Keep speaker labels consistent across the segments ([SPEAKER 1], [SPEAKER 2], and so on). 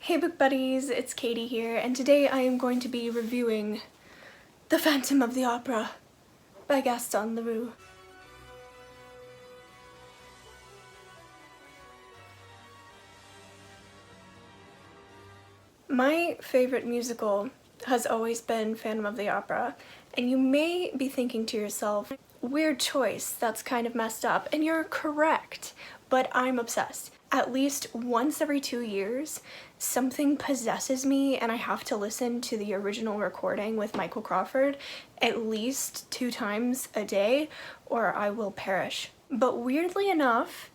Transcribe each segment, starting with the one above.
[SPEAKER 1] Hey book buddies, it's Katy here, and today I am going to be reviewing The Phantom of the Opera by Gaston Leroux. My favorite musical has always been Phantom of the Opera, and you may be thinking to yourself, weird choice, that's kind of messed up, and you're correct, but I'm obsessed. At least once every 2 years, something possesses me and I have to listen to the original recording with Michael Crawford at least 2 times a day or I will perish. But weirdly enough,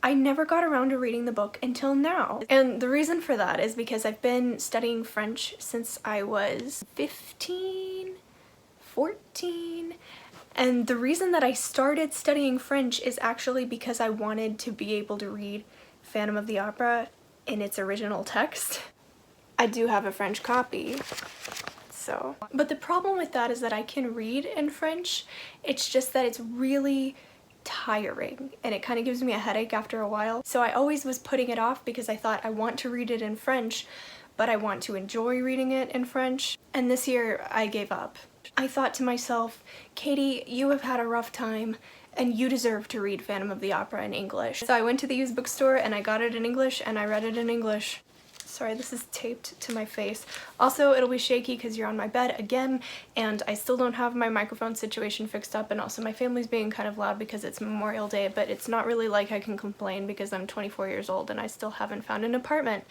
[SPEAKER 1] I never got around to reading the book until now. And the reason for that is because I've been studying French since I was 15, 14, and the reason that I started studying French is actually because I wanted to be able to read Phantom of the Opera in its original text. I do have a French copy, so. But the problem with that is that I can read in French, it's just that it's really tiring and it kind of gives me a headache after a while. So I always was putting it off because I thought I want to read it in French, but I want to enjoy reading it in French. And this year I gave up. I thought to myself, Katy, you have had a rough time and you deserve to read Phantom of the Opera in English. So I went to the used bookstore and I got it in English and I read it in English. Sorry, this is taped to my face. Also, it'll be shaky because you're on my bed again, and I still don't have my microphone situation fixed up, and also my family's being kind of loud because it's Memorial Day, but it's not really like I can complain because I'm 24 years old and I still haven't found an apartment.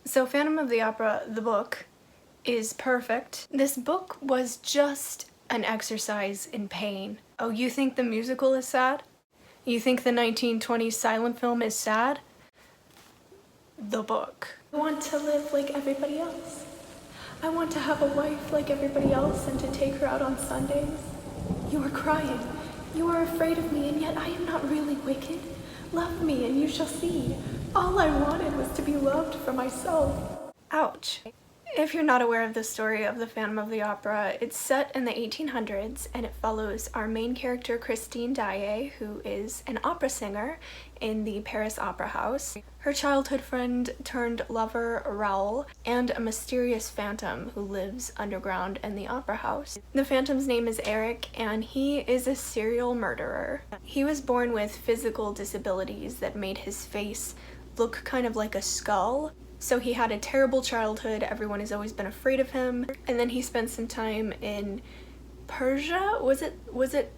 [SPEAKER 1] So Phantom of the Opera, the book, is perfect. This book was just an exercise in pain. Oh, you think the musical is sad? You think the 1920s silent film is sad? The book. I want to live like everybody else. I want to have a wife like everybody else and to take her out on Sundays. You are crying. You are afraid of me, and yet I am not really wicked. Love me and you shall see. All I wanted was to be loved for myself. Ouch. If you're not aware of the story of the Phantom of the Opera, it's set in the 1800s and it follows our main character Christine Daae, who is an opera singer in the Paris Opera House, her childhood friend turned lover Raoul, and a mysterious phantom who lives underground in the opera house. The phantom's name is Eric and he is a serial murderer. He was born with physical disabilities that made his face look kind of like a skull. So he had a terrible childhood, everyone has always been afraid of him, and then he spent some time in Persia? Was it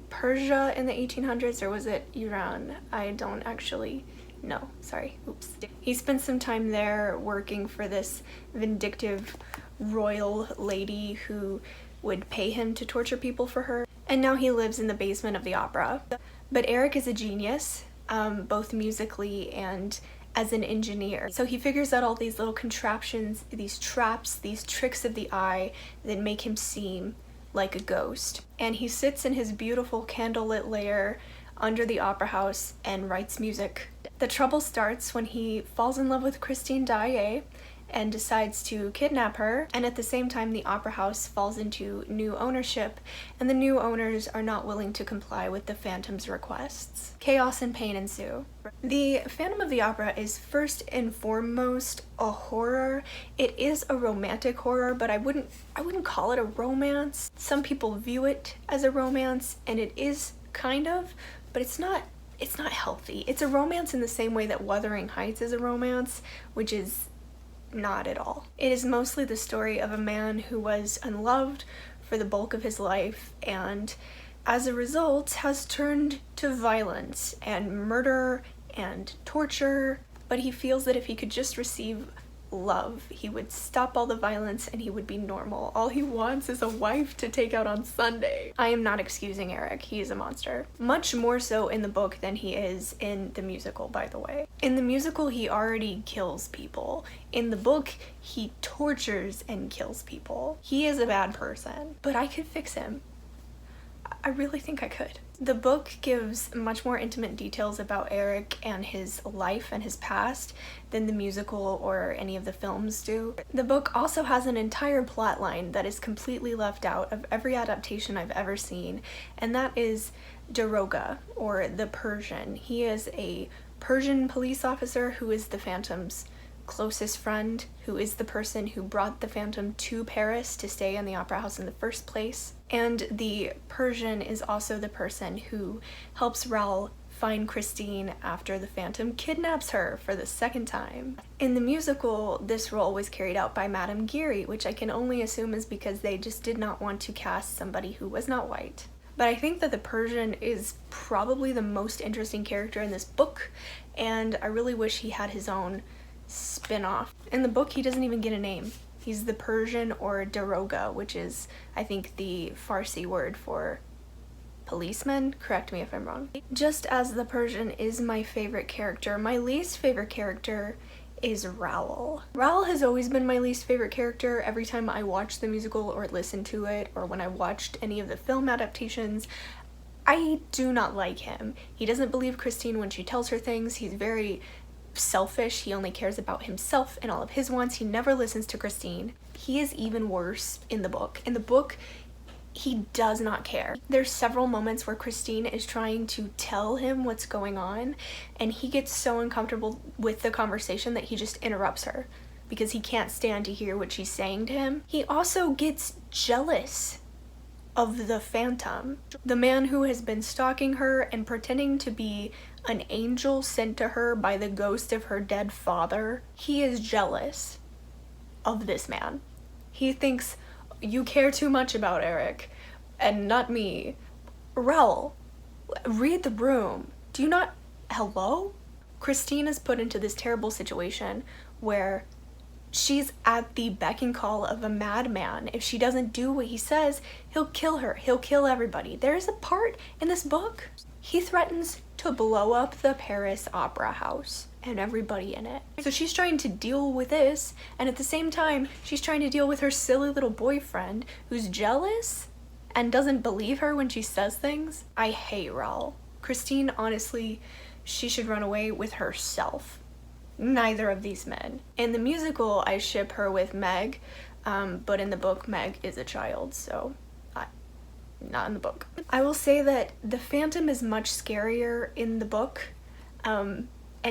[SPEAKER 1] Persia in the 1800s or was it Iran? I don't actually know, sorry, oops. He spent some time there working for this vindictive royal lady who would pay him to torture people for her, and now he lives in the basement of the opera. But Eric is a genius, both musically and as an engineer. So he figures out all these little contraptions, these traps, these tricks of the eye that make him seem like a ghost. And he sits in his beautiful candlelit lair under the opera house and writes music. The trouble starts when he falls in love with Christine Daae and decides to kidnap her, and at the same time the opera house falls into new ownership and the new owners are not willing to comply with the Phantom's requests. Chaos and pain ensue. The Phantom of the Opera is first and foremost a horror. It is a romantic horror, but I wouldn't call it a romance. Some people view it as a romance, and it is kind of, but it's not healthy. It's a romance in the same way that Wuthering Heights is a romance, which is not at all. It is mostly the story of a man who was unloved for the bulk of his life and as a result has turned to violence and murder and torture, but he feels that if he could just receive love, he would stop all the violence and he would be normal. All he wants is a wife to take out on Sunday. I am not excusing Eric, he is a monster. Much more so in the book than he is in the musical, by the way. In the musical, he already kills people. In the book, he tortures and kills people. He is a bad person, but I could fix him. I really think I could. The book gives much more intimate details about Eric and his life and his past than the musical or any of the films do. The book also has an entire plot line that is completely left out of every adaptation I've ever seen, and that is Daroga, or the Persian. He is a Persian police officer who is the Phantom's closest friend, who is the person who brought the Phantom to Paris to stay in the opera house in the first place. And the Persian is also the person who helps Raoul find Christine after the Phantom kidnaps her for the second time. In the musical, this role was carried out by Madame Geary, which I can only assume is because they just did not want to cast somebody who was not white. But I think that the Persian is probably the most interesting character in this book, and I really wish he had his own spin-off. In the book, he doesn't even get a name. He's the Persian, or daroga, which is, I think, the Farsi word for policeman. Correct me if I'm wrong. Just as the Persian is my favorite character, my least favorite character is Raoul. Raoul has always been my least favorite character every time I watch the musical or listen to it, or when I watched any of the film adaptations. I do not like him. He doesn't believe Christine when she tells her things. He's very selfish. He only cares about himself and all of his wants. He never listens to Christine. He is even worse in the book. In the book, he does not care. There's several moments where Christine is trying to tell him what's going on, and he gets so uncomfortable with the conversation that he just interrupts her because he can't stand to hear what she's saying to him. He also gets jealous of the Phantom, the man who has been stalking her and pretending to be an angel sent to her by the ghost of her dead father. He is jealous of this man. He thinks, you care too much about Eric, and not me. Raoul, read the room. Do you not... Hello? Christine is put into this terrible situation where she's at the beck and call of a madman. If she doesn't do what he says, he'll kill her. He'll kill everybody. There's a part in this book, he threatens to blow up the Paris Opera House and everybody in it. So she's trying to deal with this, and at the same time, she's trying to deal with her silly little boyfriend who's jealous and doesn't believe her when she says things. I hate Raoul. Christine, honestly, she should run away with herself. Neither of these men. In the musical, I ship her with Meg, but in the book, Meg is a child, so not in the book. I will say that the Phantom is much scarier in the book, and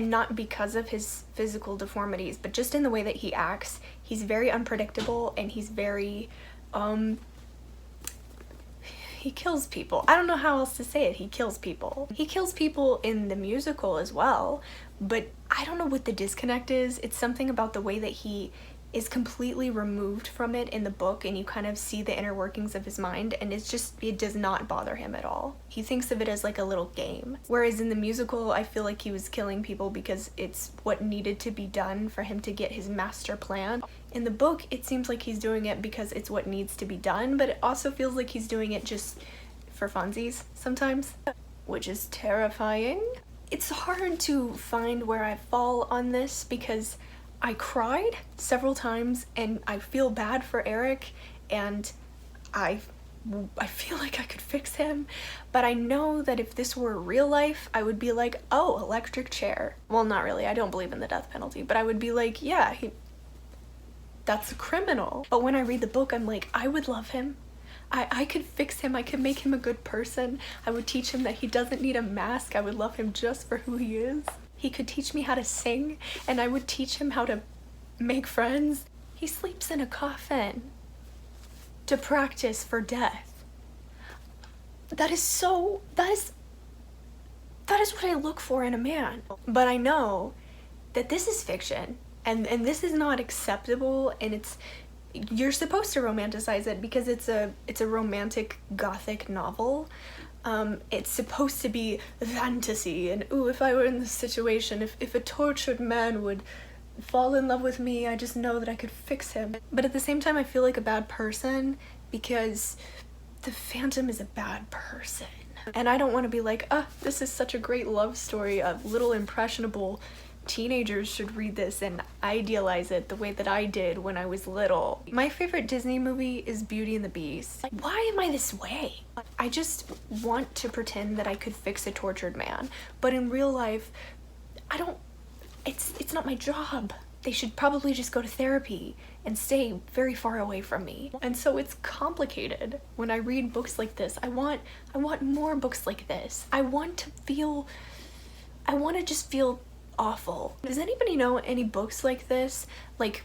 [SPEAKER 1] not because of his physical deformities, but just in the way that he acts. He's very unpredictable, and he's very, he kills people. I don't know how else to say it. He kills people. He kills people in the musical as well, but I don't know what the disconnect is. It's something about the way that he is completely removed from it in the book, and you kind of see the inner workings of his mind, and it's just, it does not bother him at all. He thinks of it as like a little game. Whereas in the musical, I feel like he was killing people because it's what needed to be done for him to get his master plan. In the book, it seems like he's doing it because it's what needs to be done, but it also feels like he's doing it just for funsies sometimes, which is terrifying. It's hard to find where I fall on this because I cried several times and I feel bad for Eric, and I feel like I could fix him, but I know that if this were real life, I would be like, oh, electric chair. Well, not really, I don't believe in the death penalty, but I would be like, yeah, that's a criminal. But when I read the book, I'm like, I would love him. I could fix him. I could make him a good person. I would teach him that he doesn't need a mask. I would love him just for who he is. He could teach me how to sing, and I would teach him how to make friends. He sleeps in a coffin to practice for death. That is what I look for in a man. But I know that this is fiction, and this is not acceptable, and you're supposed to romanticize it because it's a romantic gothic novel. It's supposed to be fantasy, and ooh, if I were in this situation, if a tortured man would fall in love with me, I just know that I could fix him. But at the same time, I feel like a bad person because the Phantom is a bad person. And I don't want to be like, this is such a great love story of little impressionable teenagers should read this and idealize it the way that I did when I was little. My favorite Disney movie is Beauty and the Beast. Why am I this way? I just want to pretend that I could fix a tortured man, but in real life, it's not my job. They should probably just go to therapy and stay very far away from me. And so it's complicated when I read books like this. I want more books like this. I want to just feel awful. Does anybody know any books like this? Like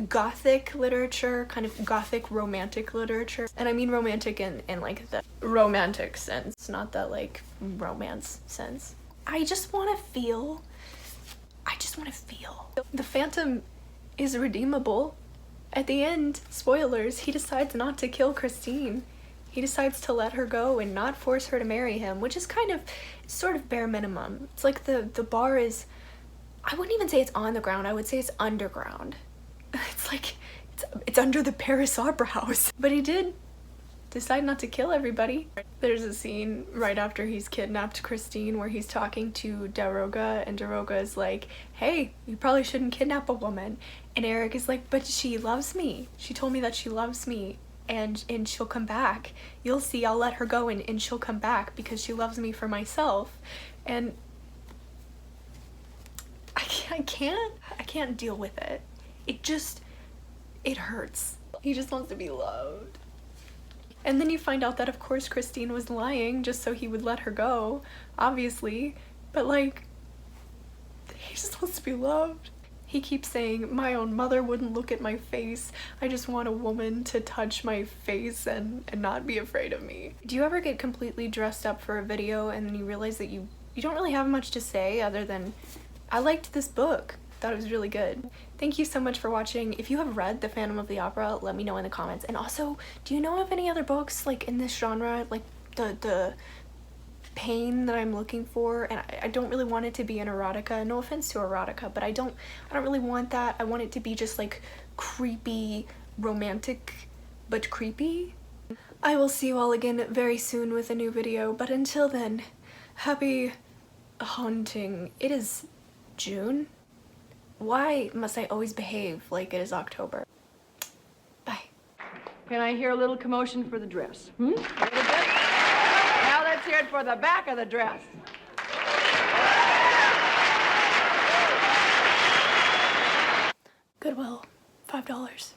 [SPEAKER 1] gothic literature, kind of gothic romantic literature? And I mean romantic in like the romantic sense, not that like romance sense. I just want to feel. The Phantom is redeemable. At the end, spoilers, he decides not to kill Christine. He decides to let her go and not force her to marry him, which is kind of sort of bare minimum. It's like the bar is, I wouldn't even say it's on the ground, I would say it's underground. It's like, it's under the Paris Opera House. But he did decide not to kill everybody. There's a scene right after he's kidnapped Christine where he's talking to Daroga, and Daroga is like, hey, you probably shouldn't kidnap a woman. And Eric is like, but she loves me. She told me that she loves me and she'll come back. You'll see, I'll let her go and she'll come back because she loves me for myself. And I can't deal with it. It hurts. He just wants to be loved. And then you find out that of course Christine was lying just so he would let her go, obviously, but like, he just wants to be loved. He keeps saying, my own mother wouldn't look at my face. I just want a woman to touch my face and not be afraid of me. Do you ever get completely dressed up for a video and then you realize that you don't really have much to say other than, I liked this book. Thought it was really good. Thank you so much for watching. If you have read The Phantom of the Opera, let me know in the comments. And also, do you know of any other books like in this genre, like the pain that I'm looking for? And I don't really want it to be an erotica. No offense to erotica, but I don't really want that. I want it to be just like creepy, romantic, but creepy. I will see you all again very soon with a new video, but until then, happy haunting. It is June. Why must I always behave like it is October? Bye.
[SPEAKER 2] Can I hear a little commotion for the dress? A little bit? Now let's hear it for the back of the dress.
[SPEAKER 1] Goodwill, $5.